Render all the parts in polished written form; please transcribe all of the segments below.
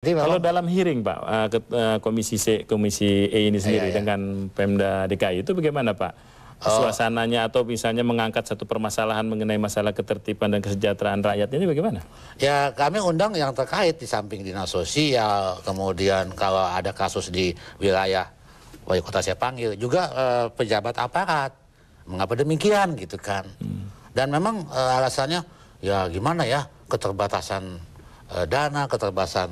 Jadi Kalau memang, dalam hearing Pak, Komisi E ini sendiri dengan Pemda DKI itu bagaimana Pak? Suasananya atau misalnya mengangkat satu permasalahan mengenai masalah ketertiban dan kesejahteraan rakyat ini bagaimana? ya kami undang yang terkait di samping dinas sosial, kemudian kalau ada kasus di wilayah wali kota saya panggil, juga pejabat aparat. Mengapa demikian gitu kan? Dan memang alasannya ya gimana ya, keterbatasan dana, keterbatasan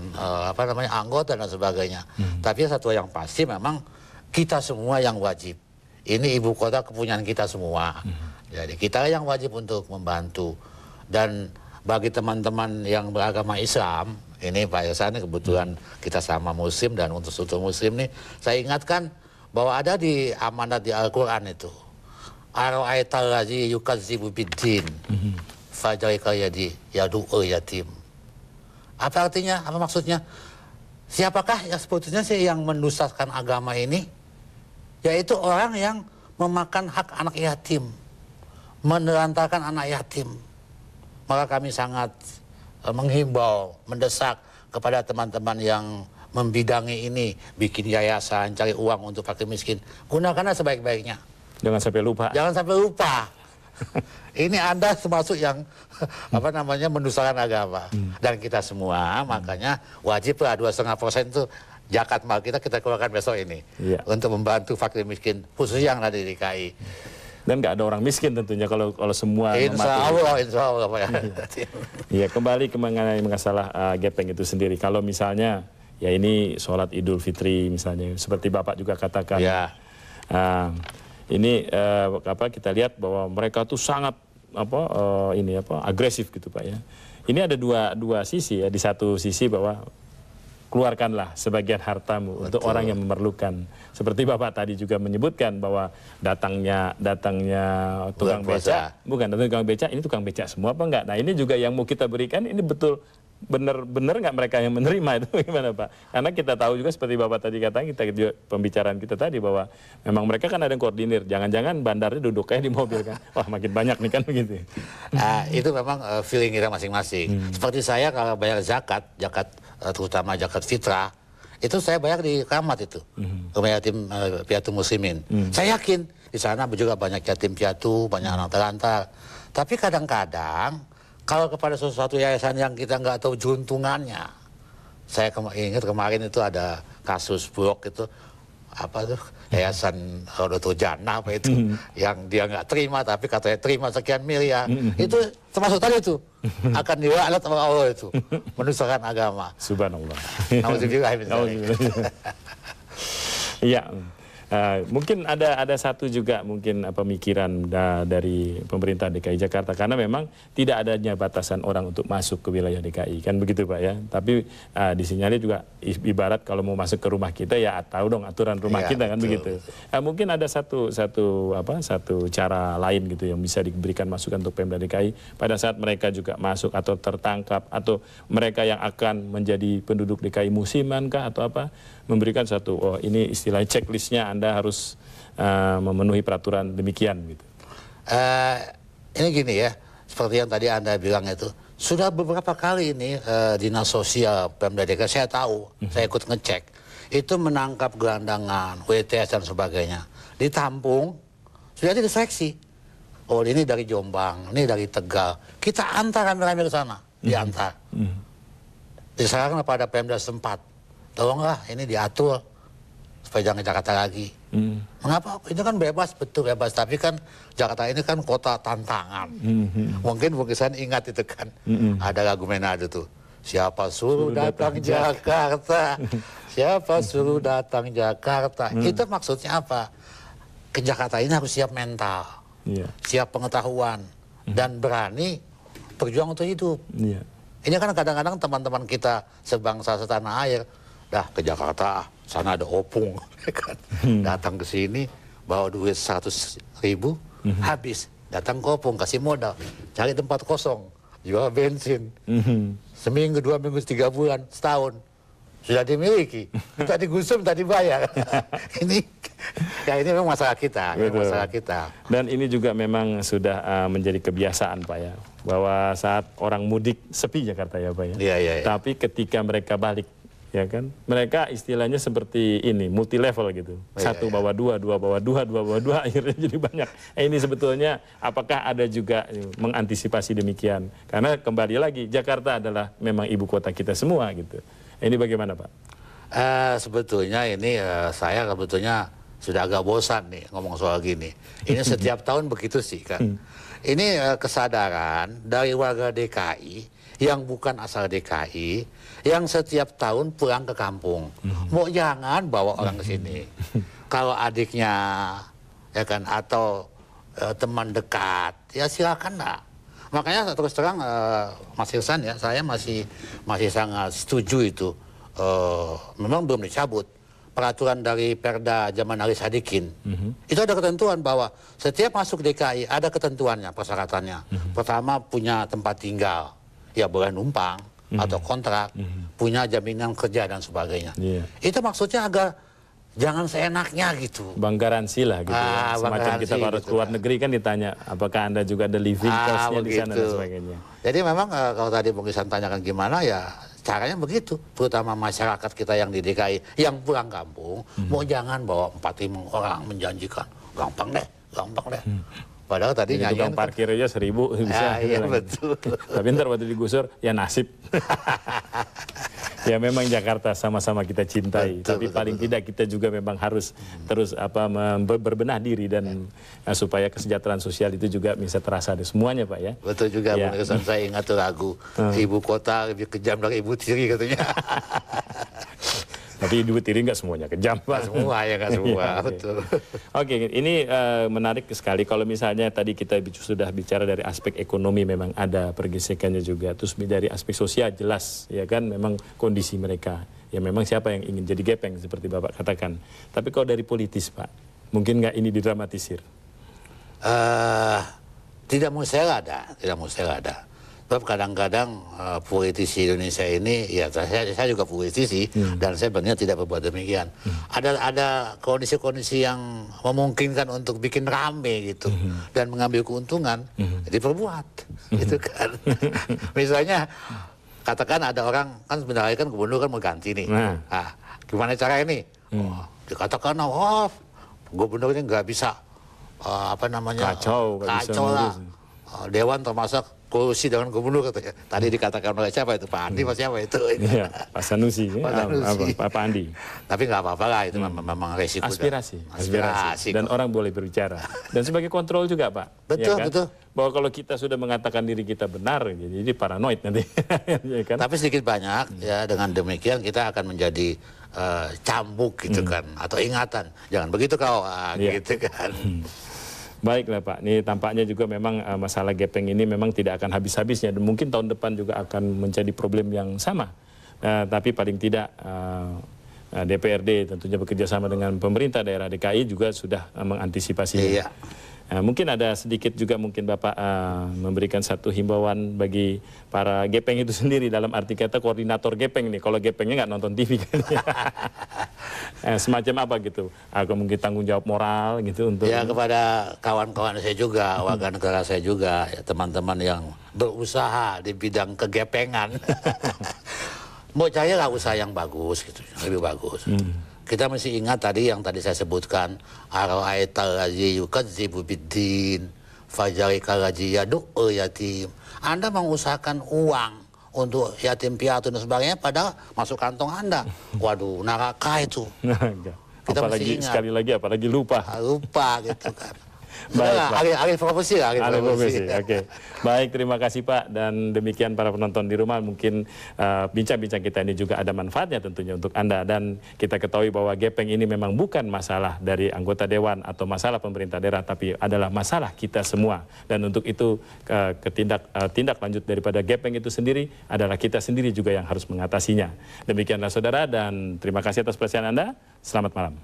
anggota dan sebagainya. Tapi satu yang pasti memang kita semua yang wajib. Ini ibu kota kepunyaan kita semua. Jadi kita yang wajib untuk membantu. Dan bagi teman-teman yang beragama Islam, ini Pak Yosani kebetulan kita sama Muslim dan untuk Muslim nih, saya ingatkan bahwa ada di amanat di Al-Quran itu. Ara'aital ladzi yukadzibu biddin fajaika yadi yadu'u yatim. Apa artinya? Apa maksudnya? Siapakah yang sebetulnya sih yang mendustakan agama ini? Yaitu orang yang memakan hak anak yatim, menelantarkan anak yatim. Maka kami sangat menghimbau, mendesak kepada teman-teman yang membidangi ini, bikin yayasan, cari uang untuk fakir miskin. Gunakanlah sebaik-baiknya. Jangan sampai lupa. Jangan sampai lupa. Ini Anda termasuk yang mendustakan agama. Dan kita semua makanya wajib lah 2,5% itu zakat mal kita keluarkan besok ini. Untuk membantu fakir miskin khususnya yang ada di DKI. Dan nggak ada orang miskin tentunya kalau semua Insya Allah Pak ya. Iya, kembali ke mengenai masalah gepeng itu sendiri. Kalau misalnya ya ini sholat Idul Fitri misalnya seperti Bapak juga katakan. Ya. Ini kita lihat bahwa mereka tuh sangat agresif gitu Pak ya. Ini ada dua sisi ya. Di satu sisi bahwa keluarkanlah sebagian hartamu untuk orang yang memerlukan. Seperti Bapak tadi juga menyebutkan bahwa datangnya tukang beca, bukan tukang beca, ini tukang beca semua apa enggak? Nah ini juga yang mau kita berikan, ini betul benar nggak mereka yang menerima itu bagaimana Pak? Karena kita tahu juga seperti Bapak tadi katakan, pembicaraan kita tadi bahwa memang mereka kan ada yang koordinir. Jangan-jangan bandarnya duduk kayak di mobil kan? Wah makin banyak nih kan begitu. Itu memang feeling kita masing-masing. Seperti saya kalau bayar zakat terutama zakat fitrah, itu saya bayar di Keramat itu, rumah yatim piatu muslimin. Saya yakin di sana juga banyak yatim piatu, banyak anak terlantar. Tapi kadang-kadang kalau kepada sesuatu yayasan yang kita nggak tahu juntungannya, saya ingat kemarin itu ada kasus Bulog itu, yayasan Rodoto Jannah yang dia nggak terima tapi katanya terima sekian miliar, itu termasuk tadi itu akan dilaknat sama Allah itu, mendustakan agama. Subhanallah. Nauzubillah. Iya. Mungkin ada satu juga mungkin pemikiran dari pemerintah DKI Jakarta, karena memang tidak adanya batasan orang untuk masuk ke wilayah DKI kan begitu Pak ya. Tapi disinyalir juga ibarat kalau mau masuk ke rumah kita ya tahu dong aturan rumah kita kan begitu. Mungkin ada satu cara lain gitu yang bisa diberikan masukan untuk Pemda DKI pada saat mereka juga masuk atau tertangkap atau mereka yang akan menjadi penduduk DKI musiman kah atau apa, memberikan satu ini istilah checklistnya Anda harus memenuhi peraturan demikian gitu. Ini gini ya, seperti yang tadi Anda bilang itu, sudah beberapa kali ini dinas sosial Pemda DKI saya tahu, saya ikut ngecek, itu menangkap gelandangan, WTS dan sebagainya, ditampung, sudah diseleksi. Oh ini dari Jombang, ini dari Tegal, kita antar rame-rame ke sana, diantar. Disarankan pada Pemda setempat, tolonglah ini diatur supaya jangan Jakarta lagi. Mengapa? Itu kan bebas, betul bebas. Tapi kan Jakarta ini kan kota tantangan. Mungkin saya ingat itu kan. Ada lagu Menado tuh. Siapa suruh datang Jakarta? Siapa suruh datang Jakarta? Itu maksudnya apa? Ke Jakarta ini harus siap mental, siap pengetahuan, dan berani berjuang untuk hidup. Ini kan kadang-kadang teman-teman kita sebangsa setanah air, dah ke Jakarta, sana ada opung, datang ke sini bawa duit 100.000, habis, datang ke opung kasih modal, cari tempat kosong, jual bensin, seminggu, 2 minggu, 3 bulan, setahun, sudah dimiliki, minta digusur, minta dibayar. ini memang masalah kita, masalah kita. Dan ini juga memang sudah menjadi kebiasaan Pak ya, bahwa saat orang mudik sepi Jakarta ya Pak ya. Tapi ketika mereka balik ya kan? Mereka istilahnya seperti ini, multi level gitu. Satu bawa dua, dua bawa dua, dua bawa dua, akhirnya jadi banyak. Ini sebetulnya apakah ada juga mengantisipasi demikian? Karena kembali lagi, Jakarta adalah memang ibu kota kita semua gitu. Ini bagaimana Pak? Sebetulnya ini saya sebetulnya sudah agak bosan nih ngomong soal gini. Ini setiap tahun begitu sih kan. Ini kesadaran dari warga DKI yang bukan asal DKI, yang setiap tahun pulang ke kampung. Mau jangan bawa orang ke sini. Kalau adiknya, ya kan, atau teman dekat, ya silakan lah. Makanya terus terang Mas Irsan ya, saya masih sangat setuju itu. Memang belum dicabut peraturan dari Perda zaman Ali Sadikin. Itu ada ketentuan bahwa setiap masuk DKI ada ketentuannya, persyaratannya. Pertama punya tempat tinggal. Ya boleh numpang atau kontrak, punya jaminan kerja dan sebagainya. Itu maksudnya agar jangan seenaknya gitu. Bang garansi lah gitu ya. Semacam kita harus gitu, keluar negeri kan ditanya, apakah Anda juga ada living cost-nya di sana dan sebagainya. Jadi memang kalau tadi Bung Isan tanyakan gimana ya, caranya begitu. Terutama masyarakat kita yang di DKI, yang pulang kampung, mau jangan bawa 4-5 orang menjanjikan. Gampang deh. Padahal tadi tukang parkir aja 1.000 bisa. Iya betul. Tapi ntar waktu digusur ya nasib. Ya memang Jakarta sama-sama kita cintai. Tapi paling tidak kita juga memang harus terus berbenah diri dan supaya kesejahteraan sosial itu juga bisa terasa di semuanya Pak ya. Betul juga ya. Bung Irsan, saya ingat tuh lagu Ibu Kota lebih kejam dari Ibu Tiri katanya. Tapi Ibu Tiri nggak semuanya kejam Pak. Nggak semua, ya, betul. Oke, ini menarik sekali kalau misalnya tadi kita sudah bicara dari aspek ekonomi memang ada pergesekannya juga. Terus dari aspek sosial jelas ya kan memang kondisi mereka. Ya memang siapa yang ingin jadi gepeng seperti Bapak katakan. Tapi kalau dari politis Pak, mungkin nggak ini didramatisir? Tidak mustahil ada. Sebab kadang-kadang politisi Indonesia ini, ya saya juga politisi dan saya benar tidak berbuat demikian. Ada kondisi-kondisi yang memungkinkan untuk bikin rame gitu dan mengambil keuntungan, diperbuat, gitu kan. Misalnya katakan ada orang kan sebenarnya kan gubernur kan mau ganti nih, gimana cara ini? Dikatakan gubernurnya nggak bisa kacau lah, dewan termasuk kursi dengan gubernur katanya. Tadi dikatakan oleh siapa itu? Pak Andi, siapa itu? Iya, Pak Sanusi. Pak Andi. Tapi nggak apa-apa lah, itu memang resiko. Aspirasi. Dan orang boleh berbicara. Dan sebagai kontrol juga Pak. Betul, ya kan? betul. Bahwa kalau kita sudah mengatakan diri kita benar, jadi paranoid nanti. Ya kan? Tapi sedikit banyak, ya dengan demikian kita akan menjadi cambuk gitu kan. Atau ingatan. Jangan begitu kau, gitu kan. Baiklah Pak, ini tampaknya juga memang masalah gepeng ini memang tidak akan habis-habisnya dan mungkin tahun depan juga akan menjadi problem yang sama. Tapi paling tidak DPRD tentunya bekerja sama dengan pemerintah daerah DKI juga sudah mengantisipasinya. Iya. Mungkin ada sedikit juga mungkin Bapak memberikan satu himbauan bagi para gepeng itu sendiri dalam arti kata koordinator gepeng nih. Kalau gepengnya nggak nonton TV kan semacam apa gitu. Mungkin tanggung jawab moral gitu untuk ya kepada kawan-kawan saya juga, warga negara saya juga, ya, teman-teman yang berusaha di bidang kegepengan. Mau saya lah usaha yang bagus gitu, lebih bagus. Kita mesti ingat tadi yang tadi saya sebutkan, ara'aital ladzi yukadzibu biddin fajarikal ladzi yad'u yatim. Anda mengusahakan uang untuk yatim piatu dan sebagainya padahal masuk kantong Anda. Waduh, neraka itu. Kita apalagi sekali lagi apalagi lupa gitu kan. Baik, alih profesi. Oke. Baik, terima kasih Pak, dan demikian para penonton di rumah, mungkin bincang-bincang kita ini juga ada manfaatnya tentunya untuk Anda, dan kita ketahui bahwa gepeng ini memang bukan masalah dari anggota dewan atau masalah pemerintah daerah, tapi adalah masalah kita semua, dan untuk itu tindak lanjut daripada gepeng itu sendiri adalah kita sendiri juga yang harus mengatasinya. Demikianlah saudara, dan terima kasih atas perhatian Anda. Selamat malam.